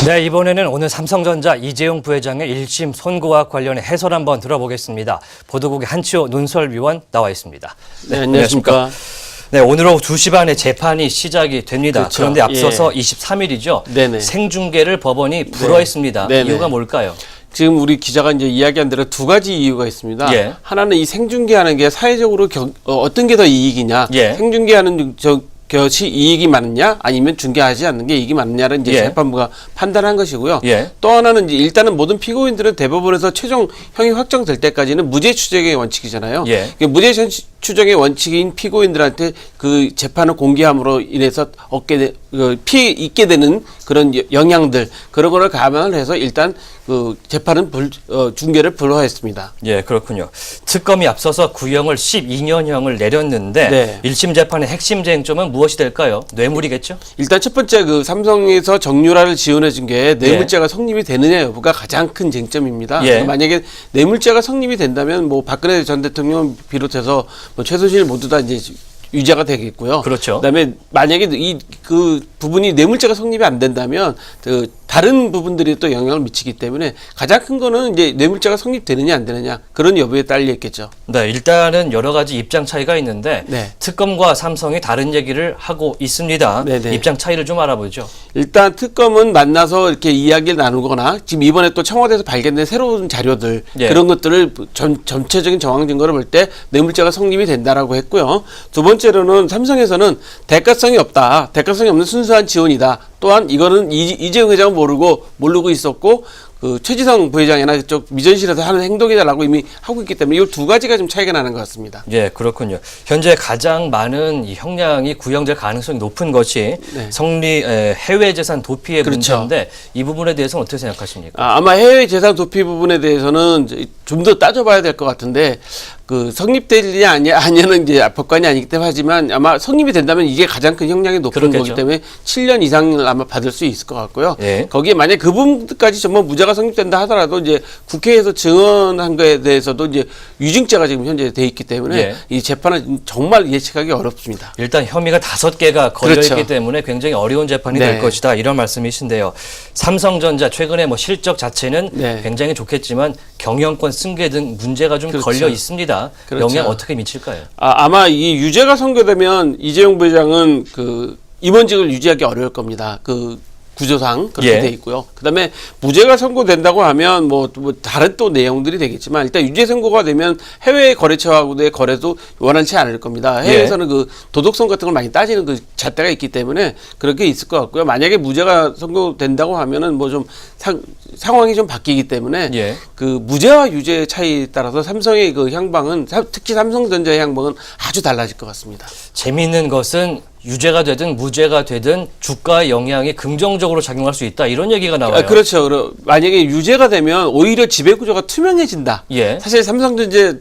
네, 이번에는 오늘 삼성전자 이재용 부회장의 1심 선고와 관련해 해설 한번 들어보겠습니다. 보도국의 한치호 논설위원 나와 있습니다. 네, 안녕하십니까. 네, 오늘 오후 2시 반에 재판이 시작이 됩니다. 그렇죠. 그런데 앞서서 23일이죠. 네네. 생중계를 법원이 불허했습니다. 네네. 이유가 뭘까요? 지금 우리 기자가 이제 이야기한 대로 두 가지 이유가 있습니다. 예. 하나는 이 생중계하는 게 사회적으로 어떤 게 더 이익이냐. 예. 생중계하는 것이 이익이 많느냐 아니면 중계하지 않는 게 이익이 많느냐를 이제 예. 재판부가 판단한 것이고요. 예. 또 하나는 이제 일단은 모든 피고인들은 대법원에서 최종 형이 확정될 때까지는 무죄 추정의 원칙이잖아요. 예. 무죄 추정의 원칙인 피고인들한테 그 재판을 공개함으로 인해서 있게 되는 그런 영향들 그런 거를 감안을 해서 일단 그 재판은 중계를 불허했습니다. 예, 그렇군요. 특검이 앞서서 구형을 12년형을 내렸는데 네. 1심 재판의 핵심 쟁점은 무엇이 될까요? 뇌물이겠죠? 일단 첫 번째 그 삼성에서 정유라를 지원해 준 게 뇌물죄가 성립이 되느냐 여부가 가장 큰 쟁점입니다. 예. 만약에 뇌물죄가 성립이 된다면 뭐 박근혜 전 대통령 비롯해서 뭐 최순실 모두 다 이제 유죄가 되겠고요. 그렇죠. 그다음에 만약에 그 부분이 뇌물죄가 성립이 안 된다면 그 다른 부분들이 또 영향을 미치기 때문에 가장 큰 거는 이제 뇌물죄가 성립되느냐 안 되느냐 그런 여부에 딸려 있겠죠. 네, 일단은 여러 가지 입장 차이가 있는데 네. 특검과 삼성이 다른 얘기를 하고 있습니다. 네네. 입장 차이를 좀 알아보죠. 일단 특검은 만나서 이렇게 이야기를 나누거나 지금 이번에 또 청와대에서 발견된 새로운 자료들 예. 그런 것들을 전체적인 정황 증거를 볼 때 뇌물죄가 성립이 된다라고 했고요. 두 번째로는 삼성에서는 대가성이 없다. 대가성이 없는 순수한 지원이다. 또한 이거는 이재용 회장은 모르고 있었고 그 최지성 부회장이나 그쪽 미전실에서 하는 행동이다라고 이미 하고 있기 때문에 이 두 가지가 좀 차이가 나는 것 같습니다. 예, 그렇군요. 현재 가장 많은 이 형량이 구형될 가능성이 높은 것이 네. 해외 재산 도피의 그렇죠. 문제인데 이 부분에 대해서는 어떻게 생각하십니까? 아마 해외 재산 도피 부분에 대해서는 좀 더 따져봐야 될 것 같은데 그 성립되느냐 아니냐는 이제 법관이 아니기 때문에 하지만 아마 성립이 된다면 이게 가장 큰 형량이 높은 그렇겠죠. 거기 때문에 7년 이상을 아마 받을 수 있을 것 같고요. 예. 거기에 만약 그 부분까지 전부 무죄가 성립된다 하더라도 이제 국회에서 증언한 거에 대해서도 이제 유증죄가 지금 현재 돼 있기 때문에 예. 이 재판은 정말 예측하기 어렵습니다. 일단 혐의가 5개가 걸려있기 그렇죠. 때문에 굉장히 어려운 재판이 네. 될 것이다 이런 말씀이신데요. 삼성전자 최근에 뭐 실적 자체는 네. 굉장히 좋겠지만 경영권 승계 등 문제가 좀 그렇죠. 걸려 있습니다. 그렇죠. 영향 어떻게 미칠까요? 아마 이 유죄가 선고되면 이재용 부회장은 그 임원직을 유지하기 어려울 겁니다. 그 구조상 그렇게 예. 돼 있고요. 그다음에 무죄가 선고된다고 하면 뭐 다른 또 내용들이 되겠지만 일단 유죄 선고가 되면 해외 거래처하고의 거래도 원활치 않을 겁니다. 해외에서는 그 도덕성 같은 걸 많이 따지는 그 잣대가 있기 때문에 그렇게 있을 것 같고요. 만약에 무죄가 선고된다고 하면은 뭐 좀 상황이 좀 바뀌기 때문에 예. 그 무죄와 유죄의 차이에 따라서 삼성의 그 향방은 특히 삼성전자의 향방은 아주 달라질 것 같습니다. 재미있는 것은 유죄가 되든 무죄가 되든 주가의 영향이 긍정적으로 작용할 수 있다 이런 얘기가 나와요. 그렇죠. 만약에 유죄가 되면 오히려 지배구조가 투명해진다. 예. 사실 삼성전자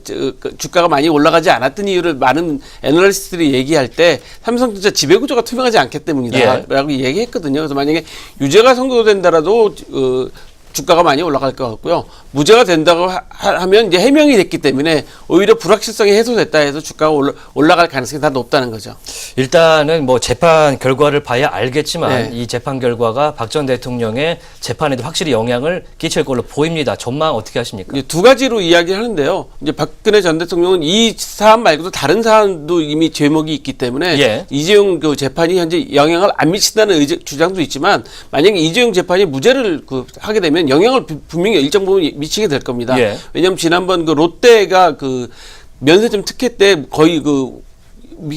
주가가 많이 올라가지 않았던 이유를 많은 애널리스트들이 얘기할 때 삼성전자 지배구조가 투명하지 않기 때문이다 라고 얘기했거든요. 그래서 만약에 유죄가 선고된다라도 주가가 많이 올라갈 것 같고요. 무죄가 된다고 하면 이제 해명이 됐기 때문에 오히려 불확실성이 해소됐다 해서 주가가 올라갈 가능성이 다 높다는 거죠. 일단은 뭐 재판 결과를 봐야 알겠지만 네. 이 재판 결과가 박 전 대통령의 재판에도 확실히 영향을 끼칠 걸로 보입니다. 전망 어떻게 하십니까? 이제 두 가지로 이야기를 하는데요. 이제 박근혜 전 대통령은 이 사안 말고도 다른 사안도 이미 죄목이 있기 때문에 예. 이재용 그 재판이 현재 영향을 안 미친다는 주장도 있지만 만약에 이재용 재판이 무죄를 하게 되면 영향을 분명히 일정 부분 미치게 될 겁니다. 예. 왜냐하면 지난번 그 롯데가 그 면세점 특혜 때 거의 그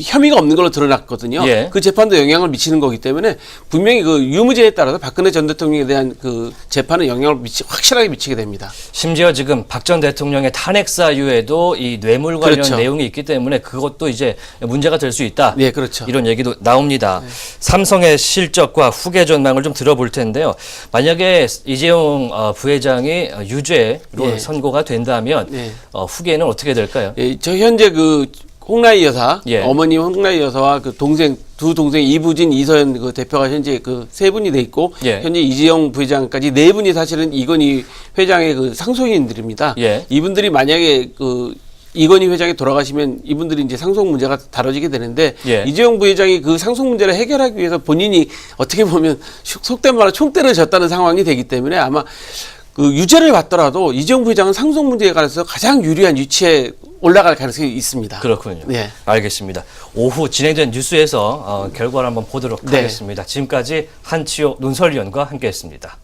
혐의가 없는 걸로 드러났거든요. 예. 그 재판도 영향을 미치는 거기 때문에 분명히 그 유무죄에 따라서 박근혜 전 대통령에 대한 그 재판은 영향을 확실하게 미치게 됩니다. 심지어 지금 박 전 대통령의 탄핵 사유에도 이 뇌물 관련 그렇죠. 내용이 있기 때문에 그것도 이제 문제가 될 수 있다. 네, 그렇죠. 이런 얘기도 나옵니다. 삼성의 실적과 후계 전망을 좀 들어볼 텐데요. 만약에 이재용 부회장이 유죄로 예. 선고가 된다면 예. 후계는 어떻게 될까요? 예, 저 현재 그 홍라희 여사, 예. 어머님 홍라희 여사와 그 두 동생 이부진, 이서연 그 대표가 현재 그 세 분이 돼 있고 예. 현재 이재용 부회장까지 네 분이 사실은 이건희 회장의 그 상속인들입니다. 예. 이분들이 만약에 그 이건희 회장이 돌아가시면 이분들이 이제 상속 문제가 다뤄지게 되는데 예. 이재용 부회장이 그 상속 문제를 해결하기 위해서 본인이 어떻게 보면 속된 말로 총대를 졌다는 상황이 되기 때문에 아마 그 유죄를 받더라도 이재용 부회장은 상속 문제에 관해서 가장 유리한 위치에 올라갈 가능성이 있습니다. 그렇군요. 네. 알겠습니다. 오후 진행된 뉴스에서 결과를 한번 보도록 네. 하겠습니다. 지금까지 한치호 논설위원과 함께했습니다.